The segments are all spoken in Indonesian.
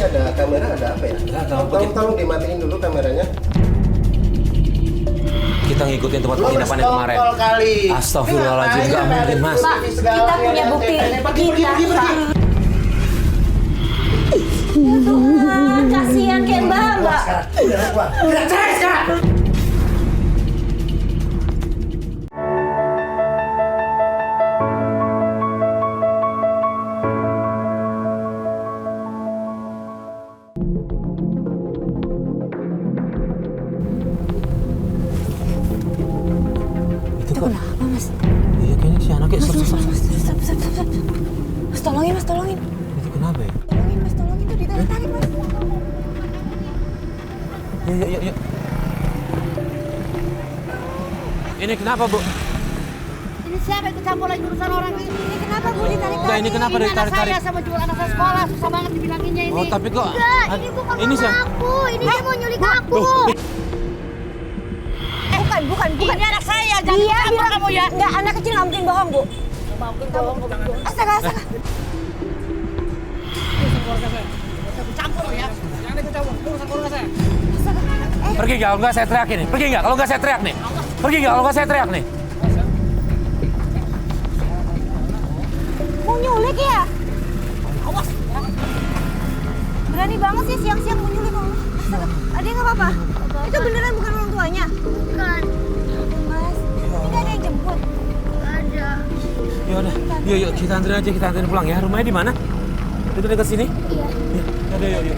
ada kamera, ada apa ya? Tolong dimatiin dulu kameranya. Kita ngikutin tempat penginapan yang kemarin. Kali. Astagfirullahaladzim, nggak mungkin mas. Pak, kita punya bukti. Kita. Ya Tuhan, kasihan kayak Mbak. Udah cerai sekarang. Itu kok. Kenapa mas? Iya kayaknya si anaknya. Stop. Mas tolongin, mas tolongin. Itu kenapa ya? Tolongin mas, tolongin tuh ditarik-tarik mas. Yuk. Ini kenapa bu? Ini siapa ikut campur lagi urusan orang ini? Ini kenapa bu ditarik-tarik? Enggak, ini kenapa Ini anak ditarik-tarik? saya sama jual anak saya sekolah, susah banget dibilanginnya ini. Oh tapi kok? Enggak, ini bukan ini mama aku, ini dia mau nyulik aku. Bukan. Ini anak saya, jangan Iya, campur bilang kamu ya. Enggak, anak kecil nggak mungkin bohong bu. Maafin bohong. Astaga. Campur ya. Jangan ikut campur, urusan keluarga saya. Pergi nggak? Kalau nggak saya teriak ini. Pergi nggak? Kalau nggak saya teriak nih. Pergi nggak? Kalau nggak saya teriak nih. Mau nyulik ya? Awas. Berani banget sih siang-siang mau nyulik kamu. Astaga, adek nggak apa-apa? Itu beneran bukan orang tuanya? Bukan, Mas, ini ada yang jemput. ada. Ya udah, yuk kita anterin pulang ya. Rumahnya di mana? Itu dekat sini? Iya. Ya, yuk.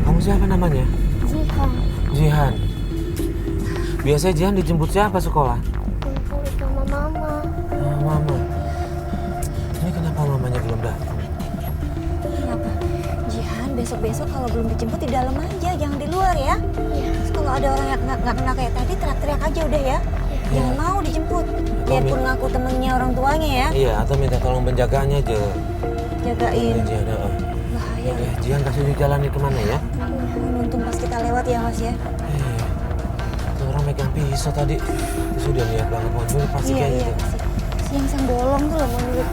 Kamu siapa namanya? Jihan, Jihan. Biasanya Jihan dijemput siapa sekolah? kumpul sama mama. Oh, mama. Ini kenapa mamanya belum datang? Kenapa? Jihan, besok-besok kalau belum dijemput di dalam aja, jangan di luar ya. Terus kalau ada orang yang nggak kenal kayak tadi, teriak-teriak aja udah ya. Jangan mau dijemput. Biarpun ngaku temennya orang tuanya ya. Iya, atau minta tolong penjaganya aja. Jagain. Jihan, Bahaya. ya, Jihan kasih jalannya kemana ya? Untung pas kita lewat ya mas ya. Tuh orang megang pisau tadi. Terus udah niat banget mau nyulik pasti kayak Iya. gitu. Siang-siang bolong tuh loh mau nyulik.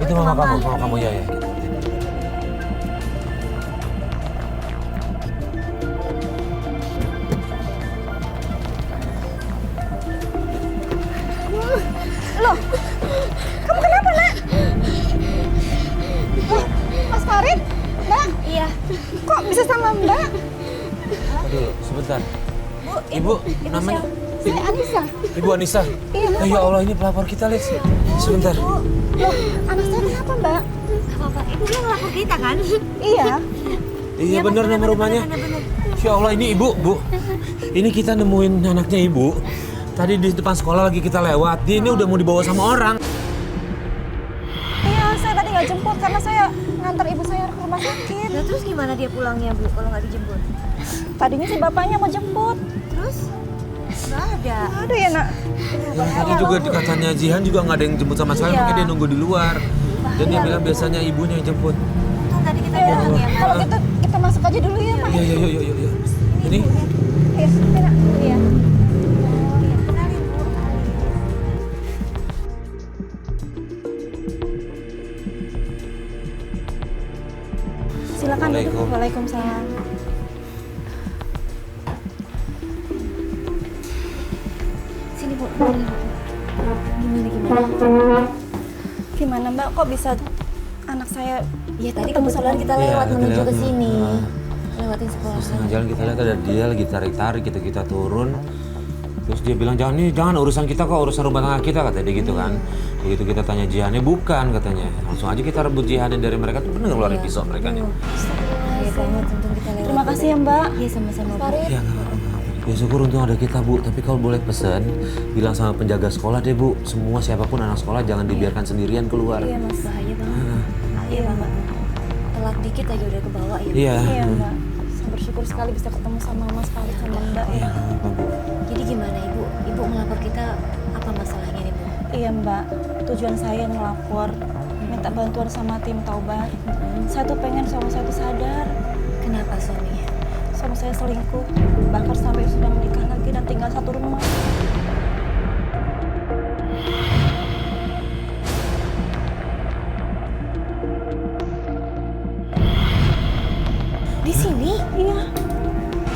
Itu mama kamu ya. Loh, kamu kenapa nak? Mas Farid? Mbak? Iya. Kok bisa sama Mbak? Aduh, sebentar. Ibu namanya? Saya Anissa. Ibu Anissa. Iya, Oh, ya Allah, ini pelapor kita, Lex. Sebentar. Loh, anak saya kenapa Mbak? Apa-apa, Ibu yang ngelapor kita kan? Iya. Iya benar nama rumahnya. Ya Allah, ini Ibu, Bu. Ini kita nemuin anaknya Ibu. Tadi di depan sekolah lagi kita lewat. Dia ini udah mau dibawa sama orang. Iya, saya tadi nggak jemput karena saya ngantar ibu saya ke rumah sakit. Nah, terus gimana dia pulangnya Bu kalau nggak dijemput? Tadinya si bapaknya mau jemput. Terus? Nggak ada. Nggak ada ya nak? Ya, tadi juga katanya Jihan juga nggak ada yang jemput sama sekali, Iya. makanya dia nunggu di luar. Dan dia bilang biasanya ibunya yang jemput. Untung tadi kita bilang ya. Kalau gitu kita masuk aja dulu ya, Mak. Iya, yuk. Ini? Iya, sini nak. Iya. Silakan duduk. Waalaikumsalam. Sini Bu. Gimana Mbak? Kok bisa anak saya? Ya tadi kebetulan kita lewat menuju ke sini. Lewatin sekolah. Setengah jalan kita lihat ada dia lagi tarik-tarik, kita turun. Terus dia bilang jangan urusan kita kok, urusan rumah tangga kita, kata dia gitu kan. Begitu kita tanya Jihannya, bukan katanya. Langsung aja kita rebut Jihannya dari mereka, tuh bener ngeluarin pisau mereka nih. Iya banget, untung kita lewat. Terima kasih ya Mbak. Iya sama-sama Bu. Ya nggak apa-apa. Ya syukur untung ada kita Bu, tapi kalau boleh pesan, bilang sama penjaga sekolah deh Bu. Semua siapapun anak sekolah jangan dibiarkan sendirian keluar. Iya Mas, bahaya banget. Iya Mbak. Telat dikit aja udah ke bawah ya. Iya. Iya Mbak. Saya bersyukur sekali bisa ketemu sama Mas Farid sama Mbak Iya ya. nggak apa-apa Bu. Jadi gimana Ibu? kita apa masalahnya nih, Bu? Iya Mbak, tujuan saya ngelapor, minta bantuan sama tim Taubat. Saya tuh pengen suami saya tuh sadar. Kenapa suaminya? Suami saya selingkuh, bahkan sampai sudah menikah lagi dan tinggal satu rumah. Di sini? Iya,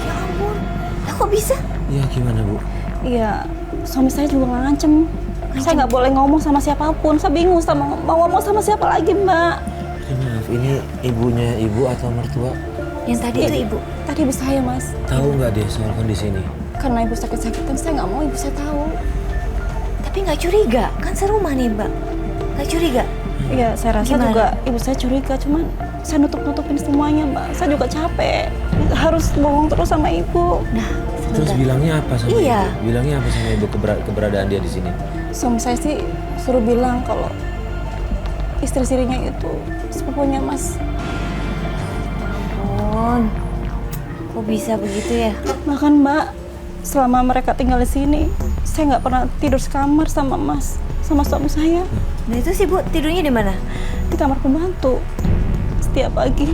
Ya ampun, lah kok bisa? Iya gimana Bu? iya. Suami saya juga ngancem. Saya nggak boleh ngomong sama siapapun. Saya bingung sama mau ngomong sama siapa lagi Mbak. Maaf, ini ibunya ibu atau mertua? Yang tadi itu ibu. Tadi ibu saya Mas, Tahu nggak dia soal kondisi ini? karena ibu sakit-sakitan saya nggak mau ibu saya tahu. Tapi nggak curiga, kan serumah nih Mbak. Nggak curiga? Iya, saya rasa Gimana? juga ibu saya curiga, cuman saya nutup-nutupin semuanya, Mbak. Saya juga capek, harus bohong terus sama ibu. Nah, Terus sebentar. bilangnya apa sama Iya. ibu? Bilangnya apa sama ibu keberadaan dia di sini? Suami saya sih suruh bilang kalau istri sirinya itu sepupunya Mas. Ampun, kok bisa begitu ya? Bahkan Mbak, selama mereka tinggal di sini, saya nggak pernah tidur sekamar sama Mas, sama suami saya. Nah itu sih Bu, tidurnya di mana? Di kamar pembantu. Setiap pagi,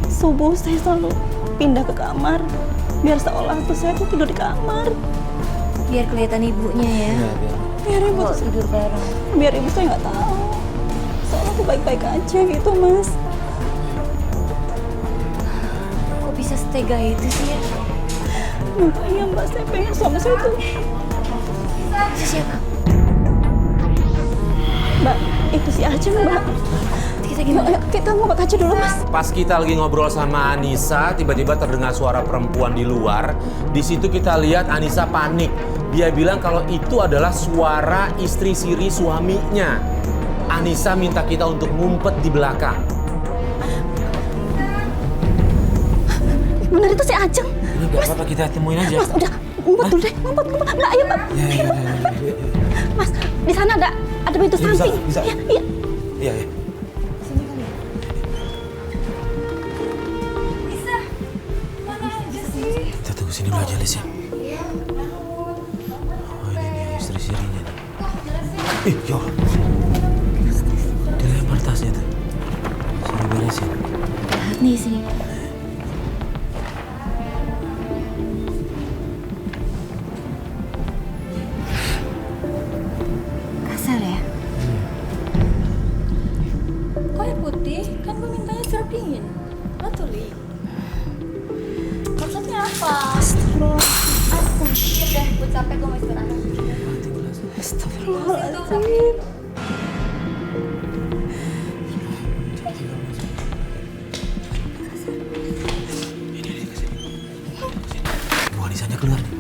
subuh saya selalu pindah ke kamar. Biar seolah tuh saya tuh tidur di kamar. Biar kelihatan ibunya ya. Iya, biar. Biar ibu Kok tuh tidur bareng? biar ibu saya nggak tahu soalnya aku baik-baik aja gitu Mas. Kok bisa setega itu sih ya? Makanya Mbak, saya pengen suami saya tuh Itu siapa? Mbak, itu si Ajeng Mbak. Kita Yuk, gimana? ayo, kita ngobrol aja dulu Mas. Pas kita lagi ngobrol sama Anissa, tiba-tiba terdengar suara perempuan di luar. Di situ kita lihat Anissa panik. Dia bilang kalau itu adalah suara istri siri suaminya. Anissa minta kita untuk ngumpet di belakang. Bener itu si Ajeng. Ini nggak apa-apa, kita temuin aja. Mas, udah ngumpet dulu deh, ngumpet. Mbak, ayo Mbak. Ya. Mas, di sana ada pintu Ya, bisa, samping. bisa. Iya, iya. Iya, ya. Kita tunggu sini dulu aja, Lis ya. Oh, ini nih istri sirinya nih. Ih, ya Allah. Dilempar tasnya tuh. Sini beresin. Lihat nih sini. Kasar ya? Kok air putih? Kan gue mintanya sirup dingin. Lo tuh, Li. Maksudnya apa? Aku dikit deh, gue capek, gue mau istirahat. Astagfirullahaladzim. Bu Anisanya keluar nih.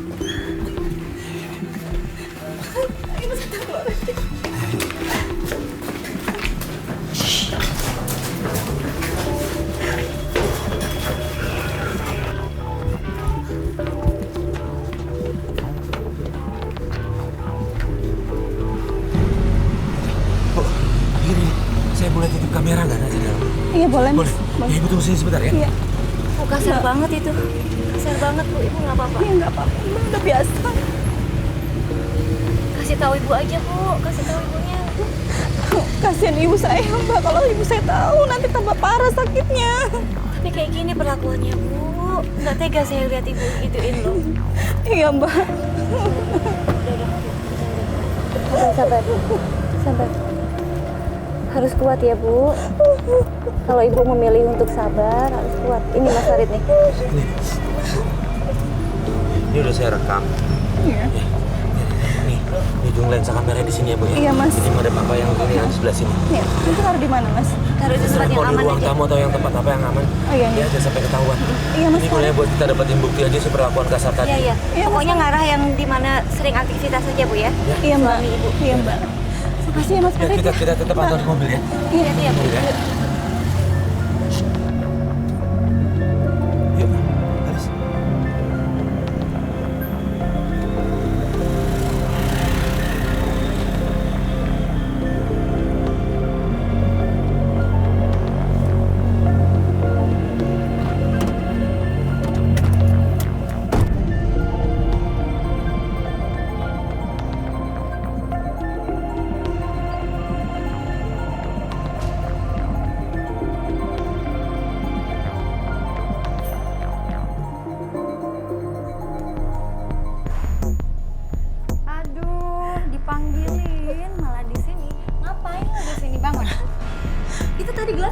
Bu, gini, saya boleh titip kamera nggak nanti dalam? Iya boleh Mas. Boleh. Ya, Ibu tunggu sini sebentar ya. Iya, Oh, kasar banget itu. Kasar banget Bu, Ibu nggak apa-apa. iya nggak apa-apa. Mbak, udah biasa. Kasih tahu Ibu aja Bu, kasih tahu ibunya. Kasihan ibu saya Mbak, kalau ibu saya tahu nanti tambah parah sakitnya. Tapi kayak gini perlakuannya Bu. Nggak tega saya lihat Ibu gituin loh. Iya Mbak. Sabar, sabar. Harus kuat ya Bu. Kalau Ibu memilih untuk sabar, harus kuat. Ini Mas Farid nih. Ini udah saya rekam. Iya. Nih, ujung lensa kamera di sini ya, Bu ya. Iya, Mas. Ini ada apa yang ini yang sebelah sini. Iya, itu taruh di mana Mas? Taruh di tempat yang Mau di aman ruang aja. tamu atau yang tempat apa yang aman? Oh iya, Ya, iya. jangan sampai ketahuan. Iya, Mas. Ini boleh buat kita dapetin bukti aja sih perlakuan kasar tadi. Iya, iya. Iya, Pokoknya ngarah yang dimana sering aktivitas aja Bu ya. Iya Mbak. Iya Mbak. Makasih ya Mas Ya, Farid. kita tetap pantau di mobil ya. Iya, iya Bu. Mobil ya. Yuk, Anis.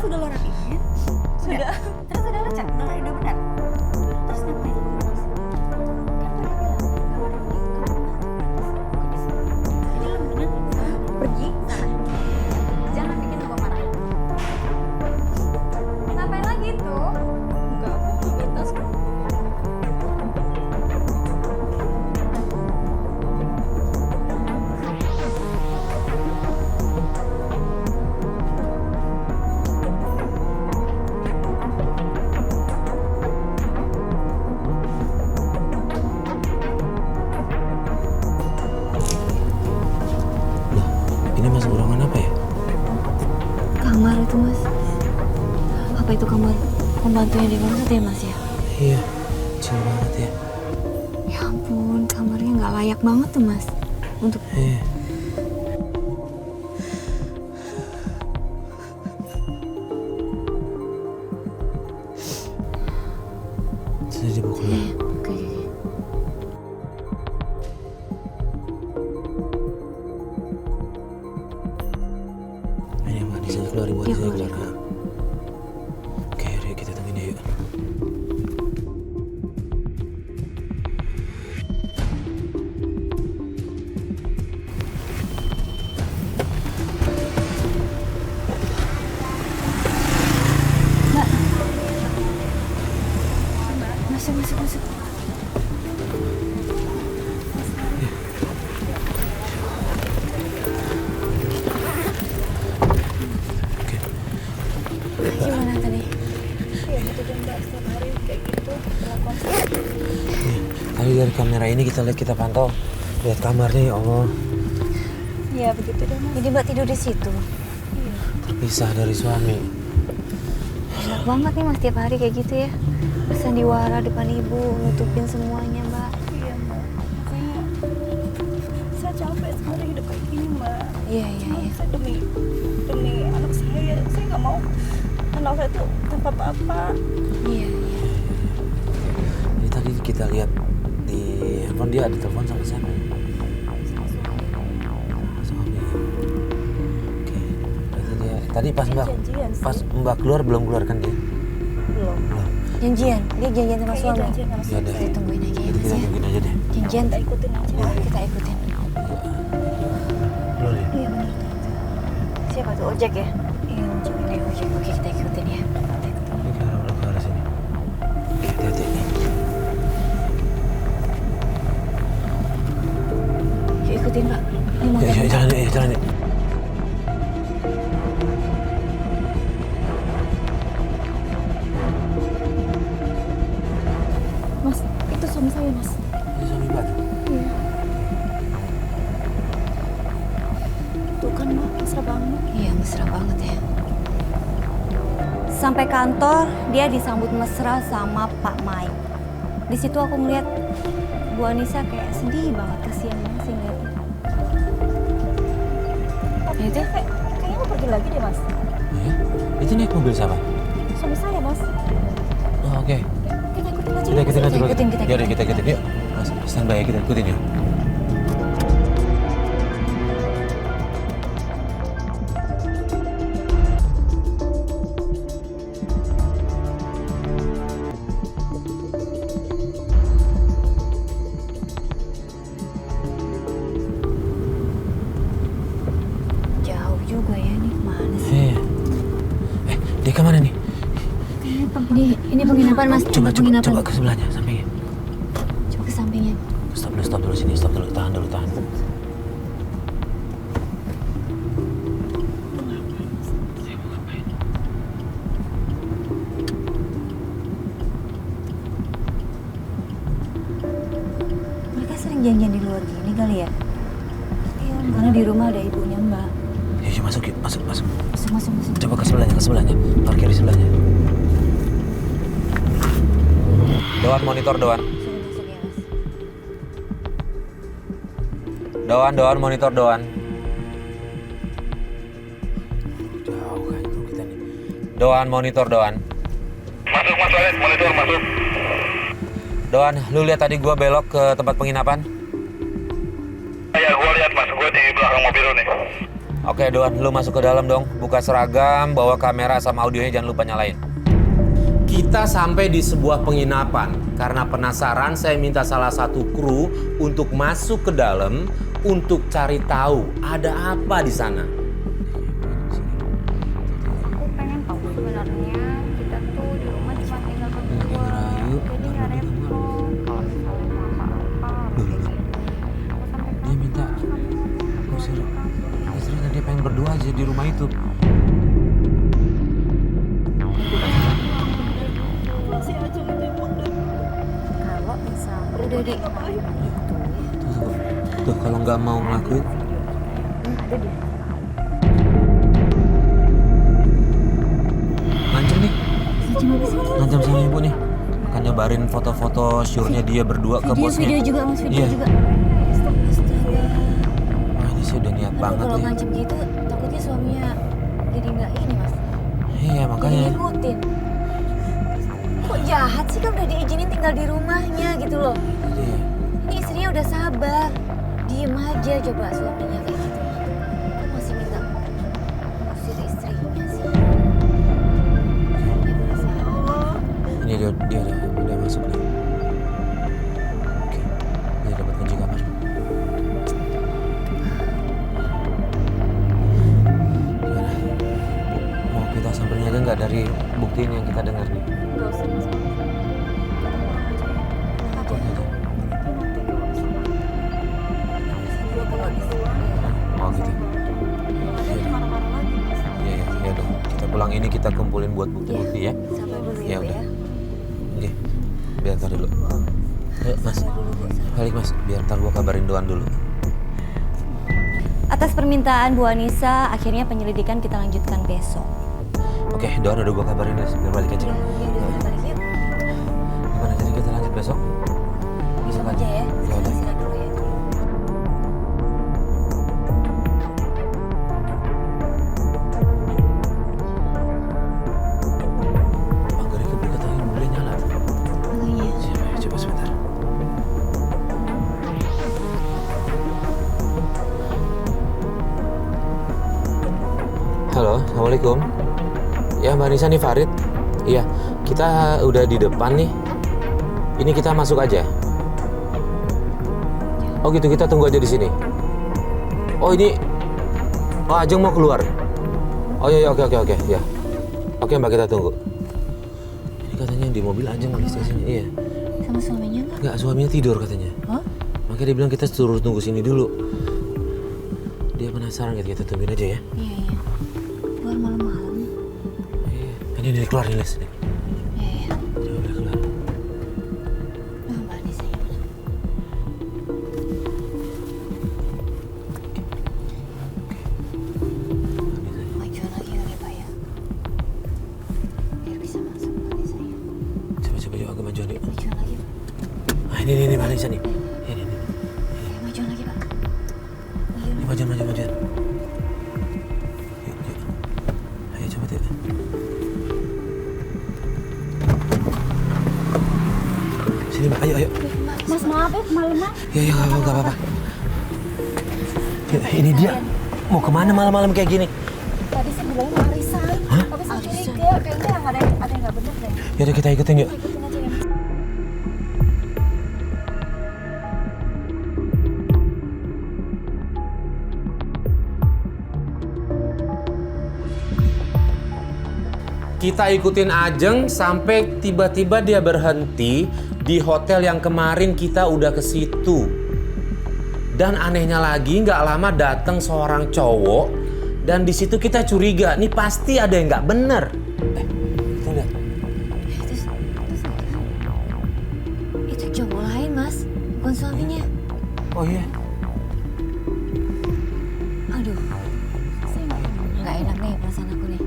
sudah lo rapihin? Sudah. Terus udah lo cek, udah benar. Terus ngapain? Jadi lo mendingan pergi sana. Jangan bikin gue marah. Ngapain lagi tuh? Enggak, aku ngambil tas kok. Ini masuk ruangan apa ya? Kamar itu mas. Apa itu kamar pembantunya dimaksud ya mas ya? Iya, kecil banget ya. Ya ampun, kamarnya nggak layak banget tuh mas. Untuk Iya. Sudah dibawa keluar. Oke. Ini yang bisa keluar, ibu Iya, bisa keluar. keluar. Oke, yaudah kita tungguin ya, yuk. Masuk. Oke. Gimana tadi? Tadi dari kamera ini kita pantau. Lihat kamarnya, ya Allah. Iya begitu deh mas. Jadi mbak tidur di situ. Terpisah dari suami. Enak banget nih mas tiap hari kayak gitu ya. Bersandiwara depan ibu, nutupin semuanya mbak. Iya mbak. Makanya saya capek sekarang hidup kayak gini mbak. Iya. Saya demi anak saya nggak mau anak saya tuh tanpa bapak. Iya. Jadi tadi kita lihat di handphone dia ada telepon sama siapa? Suami. Oke. Berarti dia tadi pas mbak keluar belum keluar kan dia? Belum. Janjian, dia janjian sama suami. Janjian sama Ya udah. Kita tungguin aja ya Jadi mas kita ya. tungguin aja deh. Janjian Kita ikutin aja. kita ikutin. Keluar ya? Iya benar. Siapa tuh ojek ya? Iya jangan. Ojek. Oke kita ikutin ya. Ini ke arah sini. Oke, hati-hati. Yuk ikutin mbak. Ini mau Ya, jalan yuk. Mas, itu suami saya mas. Ini suami mbak tuh. Iya. Tuh kan mbak, mesra banget. Iya mesra banget ya. Sampai kantor dia disambut mesra sama Pak Mike. Di situ aku ngeliat Bu Anissa kayak sedih banget, kasihan banget sih ngeliatnya. Ya itu Kayaknya mau pergi lagi deh mas. Ya? Itu naik mobil siapa? Suami saya mas. Oh, oke. kita ikutin aja. Kita ikutin aja. Kita Kita ikutin. Yuk. Mas, standby ya, kita ikutin ya. Jauh juga ya nih, mana sih? Dia kemana nih? Ini penginapan mas. Coba ke sebelahnya, sampingnya. Coba ke sampingnya. Stop dulu sini, tahan dulu. Mereka sering janjian di luar gini kali ya? Iya, karena di rumah ada ibunya mbak. Yuk, masuk. Masuk. Coba ke sebelahnya. Parkir di sebelahnya. Doan, monitor Doan. Suruh masuk ya mas. Doan, monitor Doan. Jauh kan itu kita nih. Doan, monitor Doan. Masuk Alex, monitor masuk. Doan, lu lihat tadi gua belok ke tempat penginapan? Ya gua lihat mas, gua di belakang mobil lu nih. Oke Don, lu masuk ke dalam dong. Buka seragam, bawa kamera sama audionya jangan lupa nyalain. Kita sampai di sebuah penginapan. Karena penasaran, saya minta salah satu kru untuk masuk ke dalam untuk cari tahu ada apa di sana. Aku pengen tahu sebenarnya kita tuh di rumah cuma tinggal berdua. Jadi nggak repot. Kalau misalnya mau apa-apa harus kayak gini. Aku sampai Dia minta usir istrinya, dia pengen berdua aja di rumah itu. Kalau misal udah di Tuh kalau nggak mau ngelakuin, ada di ngancem nih. ngancam apa sih? Ngancam sama ibu nih. Kan nyebarin foto-foto syurnya dia berdua ke bosnya. Video juga mas, video Iya. juga. Astaga. Wah, ini sih udah niat Aduh, banget kalau nih. ngancam gitu takutnya suaminya jadi nggak ini mas. Iya Jadi makanya. ngikutin. Kok jahat sih kan udah diizinin tinggal di rumahnya gitu loh. Iya. Ini istrinya udah sabar. Diem aja coba suaminya kayak gitu. Kok masih minta ngusir istrinya sih? Ya Allah. Ini dia udah masuk nih. Oke, dia dapat kunci kamar. Gimana? Mau kita samperin aja nggak dari bukti ini yang kita dengar nih? Gak usah mas. Aja aja. Oh gitu. Marah-marah lagi mas. Iya ya udah. Kita pulang ini kita kumpulin buat bukti-bukti ya. Sabar dulu Ya ya, Bu udah. ya. Oke. Biar ntar dulu. Ayo Mas. Balik Mas. Biar ntar gua kabarin Doan dulu. Atas permintaan Bu Anissa, akhirnya penyelidikan kita lanjutkan besok. Oke, Doan udah gua kabarin ya. Biar balik aja. Ya, udah balik yuk. Gimana jadi kita lanjut besok? Besok aja ya. Ya udah. Istirahat dulu ya. Pagar itu berkatanya boleh nyala. Oh iya. Coba sebentar. Halo, Assalamualaikum. Ya Mbak Nisa nih Farid. Iya, kita udah di depan nih. Ini kita masuk aja. Oh gitu, kita tunggu aja di sini. Oh ini, oh Ajeng mau keluar. Oh iya, oke ya. Oke Mbak, kita tunggu. Ini katanya di mobil Ajeng di stasiunnya, iya. Sama suaminya nggak? Enggak, suaminya tidur katanya. Hah? Makanya dia bilang kita suruh tunggu sini dulu. Dia penasaran gitu, kita tungguin aja ya. Iya. Keluar malam-malam. Iya. Ini keluar nih, Les. Iya. Coba boleh keluar. Oh, Mbak Anissa gimana? Majuan lagi kali Pak ya. Biar bisa masuk Mbak Anissa ya. Coba yuk, agak majuan yuk. Majuan lagi Pak. Ah, ini Mbak Nisa nih. Ini. Ya, majuan lagi Pak. Iya. Ini majuan. Yuk. Ayo coba yuk. Sini Mbak, ayo. Mas maaf ya kemalaman. Ya, nggak apa-apa. Yuk, ini dia. Mau kemana malam-malam kayak gini? Tadi saya bilangin warisan. Tapi saya curiga kayaknya ada yang nggak benar deh. Yaudah kita ikutin yuk. Ikutin aja ya mas. Kita ikutin Ajeng sampai tiba-tiba dia berhenti di hotel yang kemarin kita udah ke situ. Dan anehnya lagi nggak lama datang seorang cowok dan di situ kita curiga, nih pasti ada yang nggak bener. Kita lihat. Itu cowok lain Mas, bukan suaminya. Oh iya. Aduh, nggak enak nih perasaan aku nih.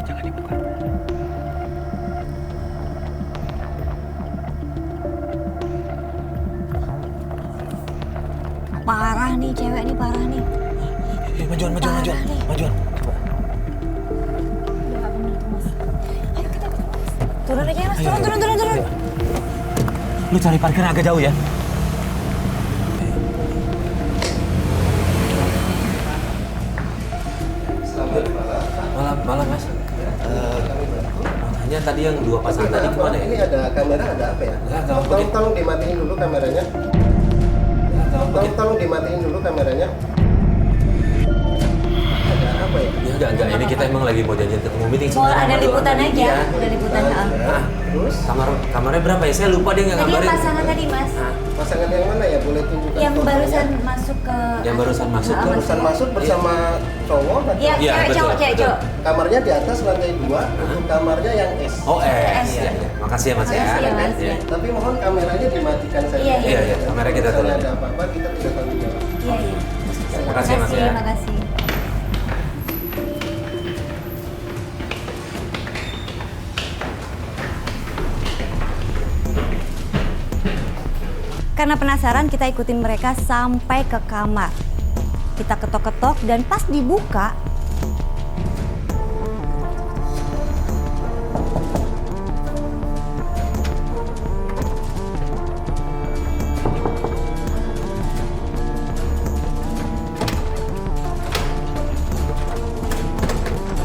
Jangan dibuka. Parah nih cewek nih, parah nih. Majuan. Parah nih. Majuan. Coba. Udah nggak benar tuh mas. Ayo kita turun aja ya Mas, Ayo. turun. Lu cari parkir agak jauh ya. Maksudnya tadi yang dua pasang tadi Apa? gimana ya? Ini ada kamera, ada apa ya? Nggak tahu, Tolong dimatiin dulu kameranya. Tolong dimatiin dulu kameranya. Ada apa ya? Ya enggak, ini kita emang lagi mau janjian ketemu meeting Mau sebenarnya. ada sama liputan dua- aja, Iya. ada liputan. Nah, Terus kamarnya berapa ya? Saya lupa dia nggak Tadi yang ngabarin. pasangan tadi mas, pasangan yang mana ya? Boleh tunjukkan yang fotonya? barusan masuk ke. Yang barusan masuk Ah, tuh. Barusan masuk bersama cowok. atau- Iya, Iya, cewek betul, cowok, cewek betul. cowok. Kamarnya di atas lantai 2, untuk kamarnya yang S. Oh, S. iya. Makasih ya Mas ya. Makasih ya, Mas. Iya. Tapi mohon kameranya dimatikan saja. Iya, iya. Iya, kamera kita Kalau turunin. ada apa-apa kita tidak tanggung jawab. Iya, iya. Makasih, Mas, ya. Makasih. Karena penasaran, kita ikutin mereka sampai ke kamar. Kita ketok-ketok dan pas dibuka,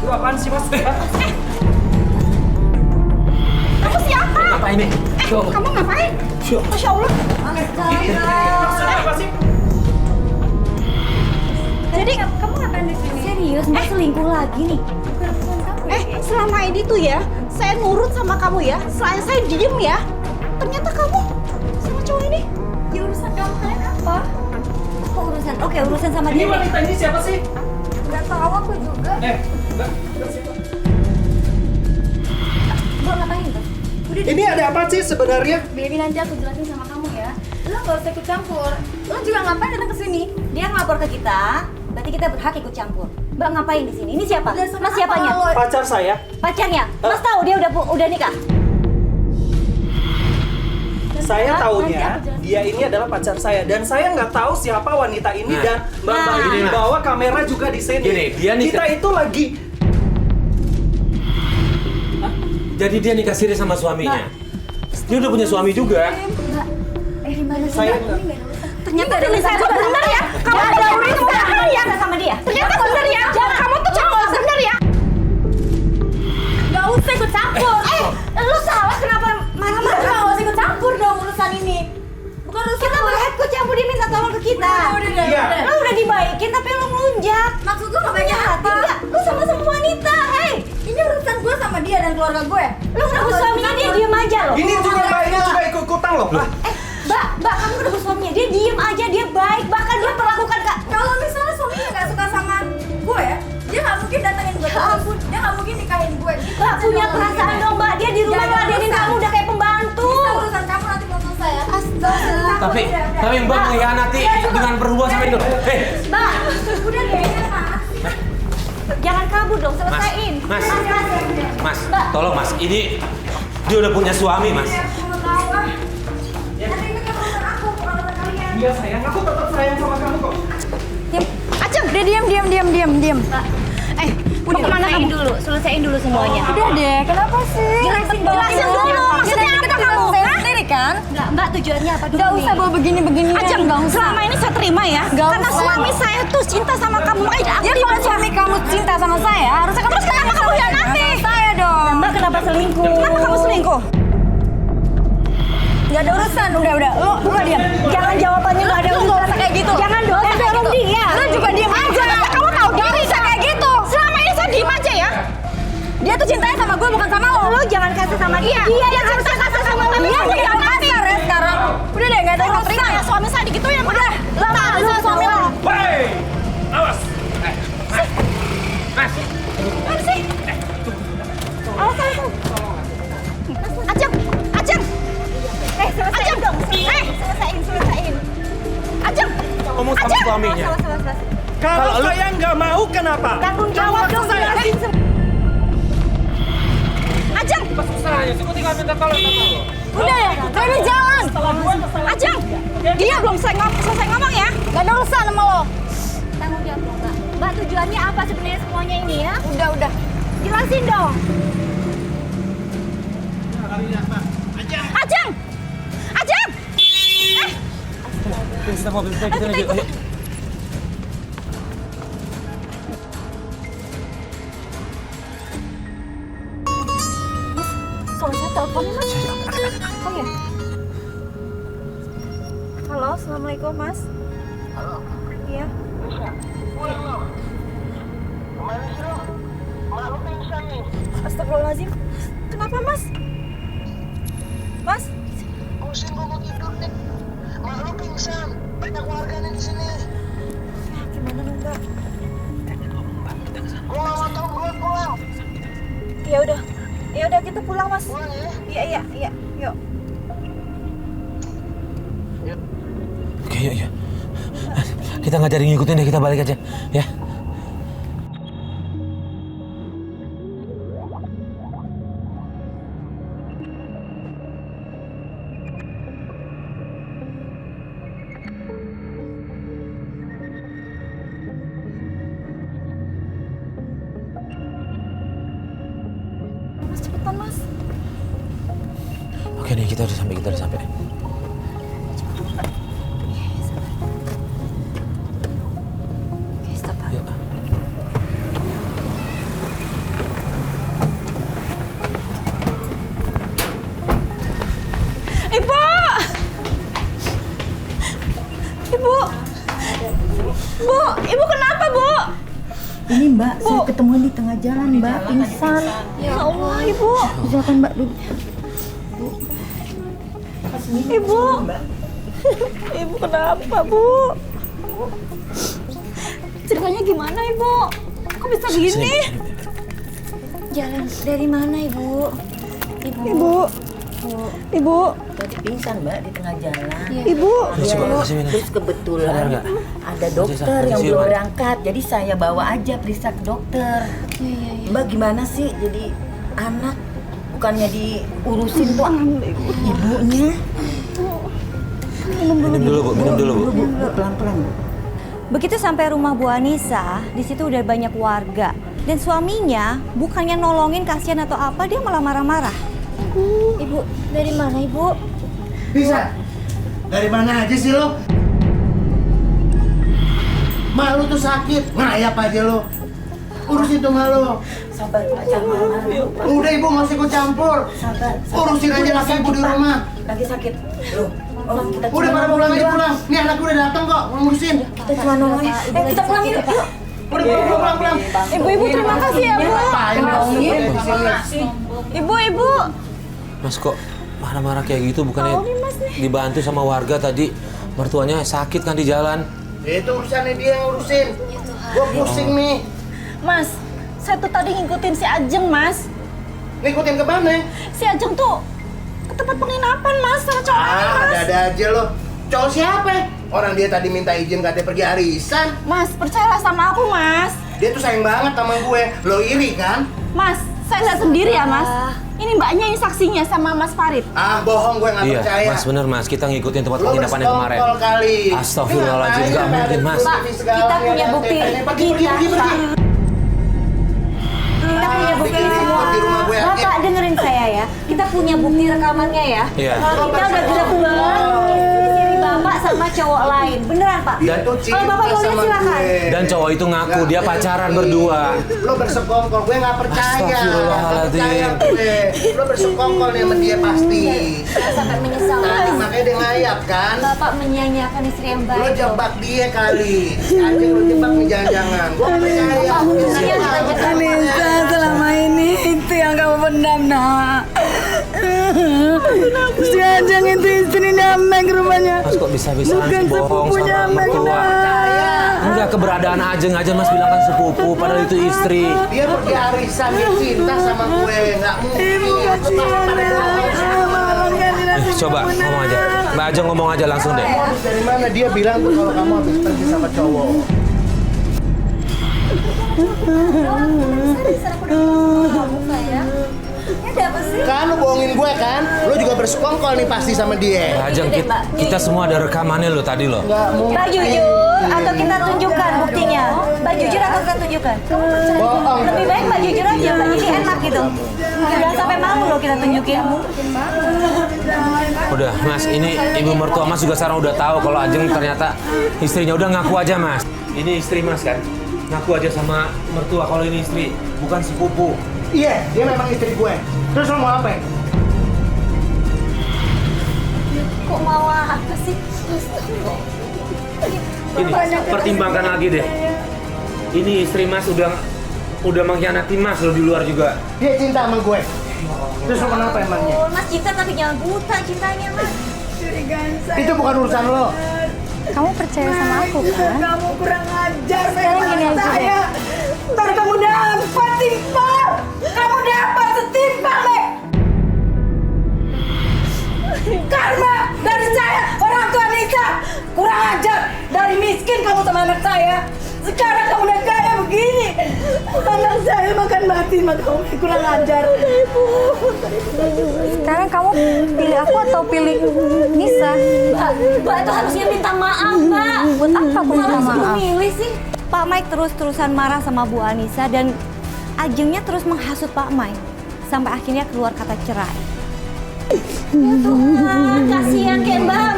Lu apaan sih mas? Kamu siapa? Apa ini? Kamu ngapain? Masya Allah. Maksudnya apa sih? Jadi Kamu ngapain di sini? serius Mbak selingkuh lagi nih. selama ini tuh ya, saya nurut sama kamu ya. Selain saya diem ya. Ternyata kamu sama cowok ini. Ya urusan kamu kalian apa? Kok urusan? Oke, urusan sama Ini dia. deh. wanita ini siapa sih? Gak tahu aku juga. Enggak siapa? Mbak ngapain tuh? Udah Ini ada apa sih sebenarnya? Baby, nanti aku jelasin sama kamu ya. Lo gak usah ikut campur. Lo juga ngapain datang ke sini? Dia ngelapor ke kita, berarti kita berhak ikut campur. Mbak ngapain di sini? Ini siapa? Udah sama Mas siapanya? apa lo? Pacar saya. Pacarnya? Mas tahu dia udah nikah? Saya Nanti taunya aku jelasin. dia ini adalah pacar saya dan saya nggak tahu siapa wanita ini Nah. dan Mbak Nah. Mbak Gini, Mas. bawa kamera juga di sini. Gini, dia nikah. Kita itu lagi Jadi dia nikah siri sama suaminya. Dia udah punya suami juga. Mbak, gimana sih Saya Mbak? nggak- Ternyata feeling saya tuh bener ya. Kamu ada urusan ya sama dia. Ternyata bener ya. Kamu tuh cowok bener ya. Gak usah ikut campur. Lu salah kenapa marah-marah? Gak usah ikut campur dong urusan ini. Bukan urusan Kita berhak kok campur, dia minta tolong ke kita. Udah. Iya. Lu udah dibaikin tapi lu ngelunjak. Maksud gue gak banyak Hati apa? nggak? Lu sama-sama wanita, hei. Ini urusan gue sama dia dan keluarga gue. Lu ngerebut suaminya, dia diem aja loh. ini juga Mbak ini juga ikut-ikutan loh. Ah, Mbak, kamu ngerebut suaminya, dia diem aja, dia baik. Bahkan dia perlakukan kak. Kalau misalnya suaminya gak suka sama gue ya, dia gak mungkin datangin gue terus. Dia gak mungkin nikahin gue gitu. Mbak punya perasaan dong Mbak, dia di rumah Jangan ngeladenin urusan. kamu udah kayak pembantu. Bisa urusan kamu nanti belum selesai ya. Astaga. Tapi Mbak mengkhianati dengan berhubungan sama itu. Hei, Mbak, Udah deh, Mas. jangan kabur dong, Mas, selesaiin. Mas, Mas, Mbak. tolong Mas. Ini dia udah punya suami Mas. Aku mau tahu ah. Nanti ini kan urusan aku, bukan urusan kalian. Iya sayang, aku tetap sayang sama kamu kok. Diam. Aceng, udah diam. Mau kemana kamu? Selesaiin dulu semuanya. Udah deh, kenapa sih? Jelasin dulu. Maksudnya apa kamu? Sendiri kan? Enggak, Mbak tujuannya apa dulu? Gak usah bawa begini-begini. Aceng, selama ini saya terima ya. Karena suami saya tuh cinta sama kamu. Ya kalau suami kamu cinta sama saya, harusnya kamu kenapa kamu hianati? Saya dong. Mbak kenapa selingkuh? Kenapa kamu selingkuh? Gak ada urusan, udah. Lu diam. Jangan jawabannya nggak ada Lu nggak usah kayak gitu. Jangan dong, dorong dia. Lu juga diam aja. Kamu tahu Gak diri usah kayak gitu. Selama ini saya diem aja ya. Dia tuh cintanya sama gue bukan sama lo. Lu jangan kasih sama dia. Dia yang harusnya kasar sama Dia tapi udah yang kasar ya sekarang. Udah deh, gak ada yang terima ya suami saya digituin. Udah, lo tak ada sama suami lo. Hei! Awas! Mas! Mana sih? Aceng. Aceng dong. Selesaiin. Aceng. Ngomong sama suaminya. Kalau saya nggak mau kenapa? Tanggung jawab dong, jelasin semua. Aceng. Udah ya, baby jalan. Aceng. Dia belum selesai ngomong ya. Gak ada urusan sama lo. Tanggung jawab dong, Mbak. Mbak tujuannya apa sebenarnya semuanya ini ya? Udah. Jelasin dong. Aceng. Kita mobil kita lagi. Ayo. Assalamualaikum, Mas. Halo. Iya. Bisa. Pulang lo. Kemana sih lo? Mak lo pingsan nih. Astagfirullahaladzim. Kenapa, Mas? Mas? Pusing gue mau tidur nih. Mak lo pingsan. Banyak warganya di sini. Ya, gimana dong, Mbak? Gue gak mau tau, gue pulang. Ya udah kita pulang, Mas. Pulang ya. Iya. Yuk. Oke, yuk. Kita nggak jadi ngikutin deh, kita balik aja, ya. Mas, cepetan, Mas. Oke nih, kita udah sampai. Oke, stop, Pak. Yuk. Ibu! Ibu kenapa, Bu? Ini Mbak, saya ketemuan di tengah jalan Mbak, pingsan. Ya Allah, Ibu. Silakan Mbak duduk. Ibu. Ibu kenapa, Bu? Ceritanya gimana, Ibu? Kok bisa gini? Jalan dari mana, Ibu? Ibu. Tadi pingsan Mbak di tengah jalan. Ibu. Coba kasih minum. Terus Sadar kebetulan nggak? ada dokter yang belum berangkat, jadi saya bawa aja periksa ke dokter. Iya. Mbak gimana sih jadi anak bukannya diurusin tuh ibunya? Minum dulu, Bu. Bu, pelan-pelan Bu. Begitu sampai rumah Bu Anissa, di situ udah banyak warga. Dan suaminya bukannya nolongin, kasihan atau apa, dia malah marah-marah. Ibu, dari mana, Ibu? Bisa? Dari mana aja sih lo? Mak lu tuh sakit, ngayap aja lo. Urusin tuh mak lo. Sabar Pak, jangan marah. Udah ibu nggak usah ikut campur. Sabar. Urusin aja laki ibu di rumah. Lagi sakit. Loh, orang kita Udah pada pulang aja pulang. Nih anak udah datang kok, mau ngurusin. Kita cuma nolongin. Kita pulang yuk. Udah pulang. Ibu, terima kasih ya, Bu. Ngapain lo di sini? Ibu. Mas kok marah-marah kayak gitu, bukannya dibantu sama warga tadi? Mertuanya sakit kan di jalan. Itu urusannya dia yang ngurusin. Gua pusing nih. Mas, saya tuh tadi ngikutin si Ajeng, Mas. Ngikutin ke mana? Si Ajeng tuh ke tempat penginapan, Mas, sama cowok lain, Mas. Ada aja lo. Cowok siapa? Orang dia tadi minta izin katanya pergi arisan. Mas, percayalah sama aku, Mas. Dia tuh sayang banget sama gue. Lo iri kan? Mas, saya lihat sendiri ya, Mas. Ini mbaknya yang saksinya sama Mas Farid. Ah, bohong gue nggak Iya, percaya. Mas bener Mas, kita ngikutin tempat Lo penginapan yang kemarin. bersekongkol kali. Astagfirullahaladzim, Ini nggak ngapain mungkin, ada Mas. TV Pak, segala kita nih, punya ada bukti. TV-nya. Pergi. Kita punya bukti Bikin semua. ribut di rumah gue. Bapak dengerin saya ya. Kita punya bukti rekamannya ya. Iya. Kalau kita udah gerak istri Bapak sama cowok lain. Beneran, Pak? Dia tuh Kalau Bapak cinta mau lihat sama silakan. gue. Dan cowok itu ngaku dia Nggak pacaran mungkin. berdua. Lo bersekongkol, gue nggak percaya. Astagfirullahaladzim. Nggak percaya gue. Lo bersekongkol nih sama dia pasti. Jangan sampai menyesal. Tadi makanya dia ngayap kan. Bapak menyanyiakan istri yang Lo baik. jebak dia kali. Anjing lo jebak nih jangan-jangan. Gue nggak percaya. Anissa, selama ini itu yang kamu pendam, nak. Si Ajeng itu istrinya Meg rumahnya. Mas kok bisa-bisaan Bukan sih bohong sepupunya sama Meg, mertua? nak. Enggak, keberadaan Ajeng aja Mas bilang kan sepupu, padahal itu istri. Dia pergi arisan, dia cinta sama gue. Nggak mungkin. Ibu kasihan ya. Malam kan dinasti Coba ngomong aja, Mbak Ajeng ngomong aja langsung deh. Dari mana dia bilang tuh kalau kamu habis pergi sama cowok? Kan lu bohongin gue kan? Lu juga bersekongkol nih pasti sama dia. Mbak Ajeng, kita semua ada rekamannya lo tadi lo. Nggak mungkin. Mbak jujur atau kita tunjukkan buktinya? Mbak jujur atau kita tunjukkan? Bohong. Lebih baik Mbak jujur aja, Mbak. Jadi enak gitu. Jangan sampai malu loh kita tunjukin. Udah Mas, ini ibu mertua Mas juga sekarang udah tahu kalau Ajeng ternyata istrinya. Udah ngaku aja Mas. Ini istri Mas kan? Ngaku aja sama mertua kalau ini istri, bukan sepupu. Iya, dia memang istri gue. Terus lo mau apa? Kok mau apa sih? Ini pertimbangkan lagi deh. Ini istri Mas udah mengkhianati Mas lo di luar juga. Dia cinta sama gue. Terus lo kenapa emangnya? Oh, Mas cinta tapi jangan buta cintanya, Mas. Itu bukan urusan lo. Kamu percaya sama aku kan? Kamu kurang ajar, Sekarang gini aja deh. Ntar kamu dapat timpal. Kamu dapat setimpal, Mek. Karma dari saya, orang tua Nisa. Kurang ajar. Dari miskin kamu sama anak saya. Sekarang kamu udah kaya begini. Anak saya makan mati sama kamu. Kurang ajar. Sekarang kamu pilih aku atau pilih Nisa? Mbak itu harusnya minta maaf, Mbak. Buat apa aku minta Harus maaf? memilih sih. Pak Mike terus-terusan marah sama Bu Anissa dan Ajengnya terus menghasut Pak Mike sampai akhirnya keluar kata cerai. Ya Tuhan, kasihan kayak Mbak.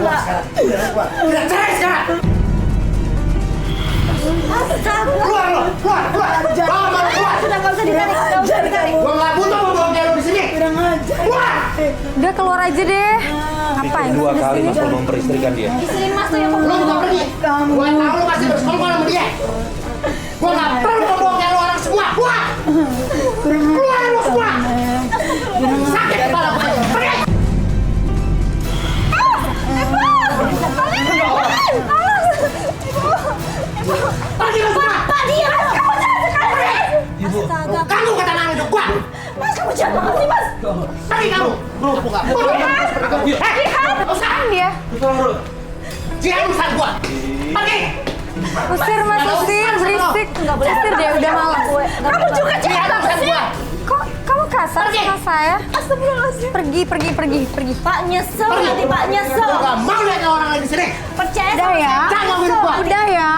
Udah cerai sekarang. Astaga. Keluar lo, keluar. Bawa malu keluar. Sudah nggak usah ditarik, nggak usah ditarik. Gue nggak butuh bawa kayak lo di sini. Keluar. Udah keluar aja deh. Ngapain? Kedua kali Mas lo memperistrikan dia. Istri Mas tuh yang Lo juga pergi. Gue tahu lo masih bersekongkol sama dia. Gue nggak perlu bawa kayak lo orang semua. Keluar. Keluar lo semua. Sakit kepala gue. Pergi. Pergi lo semua. Pak, diam. Kamu jangan sekali. Astaga. Kamu kata nang hidup gue. Mas, kamu jahat banget sih, Mas. Pergi kamu. Lo buka. Apaan dia? Jangan urusan gue. Pergi. Usir Mas, usir, berisik. Usir deh, udah malam. Kamu juga jahat Jangan banget urusan sih. gue. Kok kamu kasar sama saya? Astagfirullahaladzim. Pergi. Pak nyesel nanti, Pak nyesel. Gue nggak mau lihat orang lagi di sini. Percaya Udah sama ya. saya. Jangan ngomongin gue. Udah ya.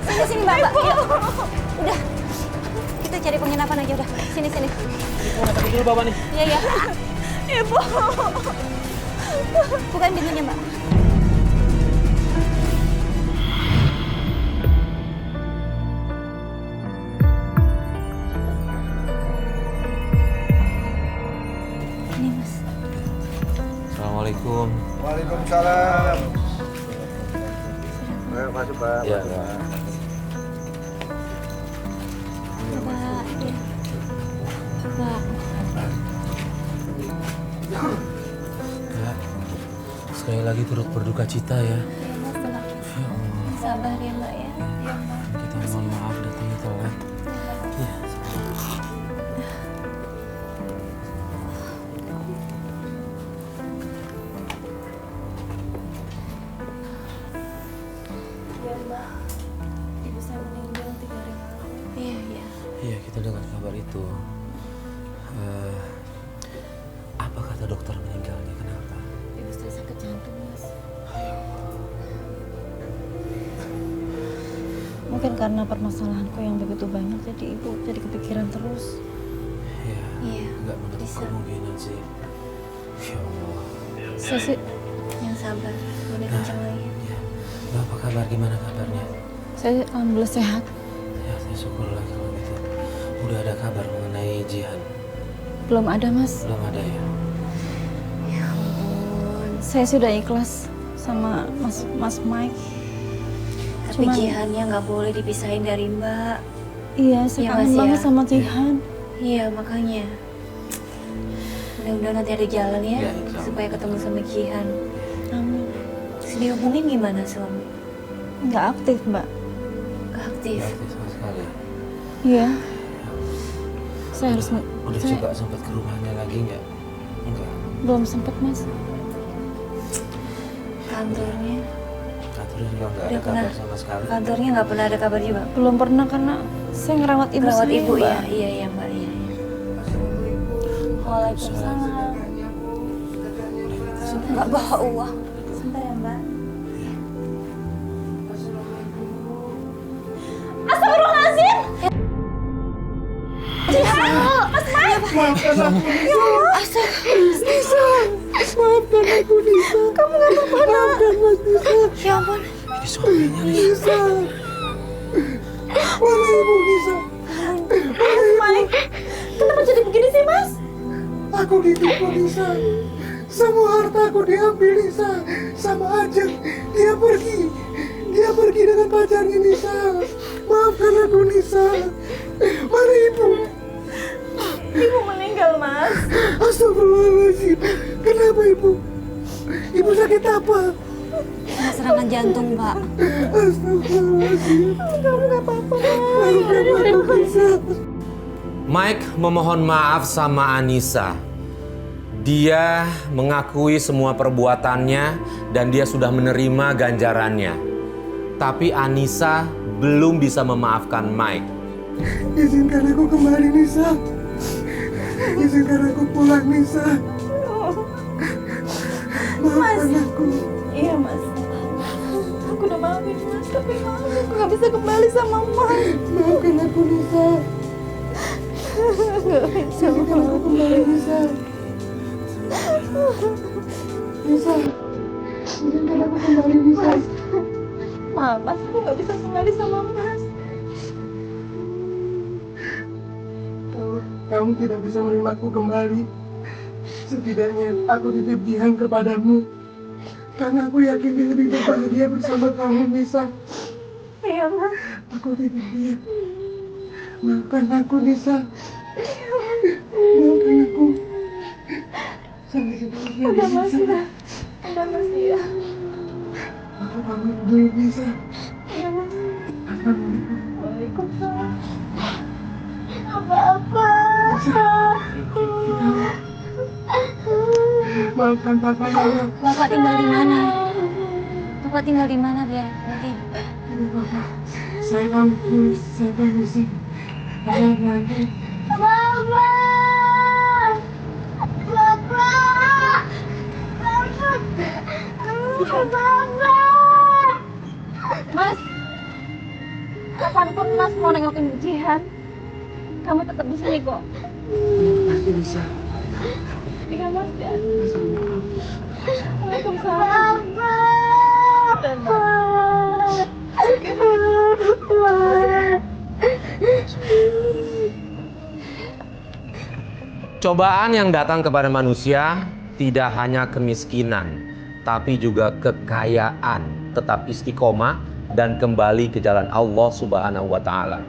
Sini, Mbak. Yuk. Udah. Kita cari penginapan aja udah. Sini. Tapi dulu Bapak nih. Iya. Ibu. Bukan pintunya, Mbak. Ini, Mas. Assalamualaikum. Waalaikumsalam. Ayo masuk Pak. Ya. Mbak. Kak, sekali lagi turut berduka cita ya. Sabar ya, Mbak ya. Kita mohon maaf datangnya telat. Ya. Iya. Iya, kita dengar kabar itu. Apa kata dokter meninggalnya? Kenapa? Ibu saya sakit jantung, Mas. Mungkin karena permasalahanku yang begitu banyak, jadi ibu jadi kepikiran terus. Ya, Iya, nggak menutup bisa. kemungkinan sih. Ya Allah. Saya sih, Yang sabar. Udah kencang lagi. Ya. Mbak, apa kabar? Gimana kabarnya? saya alhamdulillah sehat. Ya, saya syukurlah kalau gitu. Udah ada kabar mengenai Jihan? Belum ada, Mas. Belum ada ya? Ya ampun. Saya sudah ikhlas sama Mas Mike. Tapi Cuman- Jihannya nggak boleh dipisahin dari Mbak. Iya, saya Iya, kangen Mas, ya. banget sama Jihan. Iya, makanya. Mudah-mudahan nanti ada jalan ya, Ya, insya Allah. supaya ketemu sama Jihan. Amin. Terus dihubungin gimana suami? Nggak aktif, Mbak. Gak aktif. Nggak aktif sama sekali. Iya. Saya harus Udah saya coba sempat ke rumahnya lagi nggak? Enggak. belum sempat, Mas. Kantornya? Kantornya juga nggak ada Udah pernah. kabar sama sekali. Kantornya nggak pernah ada kabar juga? Belum pernah karena saya ngerawat ibu Perawat saya, ibu Mbak. ya? Iya Mbak, iya. Waalaikumsalam. Nggak bawa uang. Sebentar ya Mbak. Astagfirullahaladzim! Jihan! Mas Mike! Maafkan aku. Maafkan aku, Nisa. Kamu nggak apa-apa, Maafkan Mas Nisa. Ya ampun. Ini suaminya nih. Mana ibu Nisa? Mas Mike, kenapa jadi begini sih, Mas? Aku ditipu Nisa. Semua harta aku diambil Nisa. Sama Ajeng. Dia Dia pergi dengan pacarnya Nisa. Maafkan aku Nisa. Mana ibu? Ibu meninggal, Mas. Astagfirullahaladzim. Kenapa ibu? Ibu sakit apa? Kena serangan jantung, Pak. Astagfirullahaladzim. Kamu gak apa-apa, Maafkan aku Nisa. Mike memohon maaf sama Anissa. Dia mengakui semua perbuatannya dan dia sudah menerima ganjarannya. Tapi Anissa belum bisa memaafkan Mike. Izinkan aku kembali Nisa. Izinkan aku pulang Nisa. Maafkan aku. Iya, Mas. Aku udah maafin Mas, tapi aku gak bisa kembali sama Mas. Maafkan aku Nisa. Gak bisa. Izinkan aku kembali Nisa. Nisa. Izinkan aku kembali Nisa. Maaf, Mas. Aku gak bisa kembali sama Mas. Kamu tidak bisa menerima aku kembali. Setidaknya aku titip Jihan kepadamu. Karena aku yakin dia lebih bahagia bersama kamu, Nisa. Iya, Mas. Aku titip dia. Maafkan aku, Nisa. Maafkan aku. Sampai ketemu lagi, Udah, Mas. Nisa. Udah, Mas. Iya. Aku pamit dulu, Nisa. Iya, Mas. Assalamualaikum. Waalaikumsalam. Maafkan Papa ya. Bapak tinggal di mana? Bapak tinggal di mana, biar nanti. Aduh, Papa. Saya pamit, saya permisi. Nanti. Mas, kapanpun Mas mau nengokin Jihan, kamu tetap di sini kok. Pasti bisa. Iya, Mas, ya. Waalaikumsalam. Cobaan yang datang kepada manusia tidak hanya kemiskinan, tapi juga kekayaan, tetap istiqomah dan kembali ke jalan Allah Subhanahu wa Ta'ala.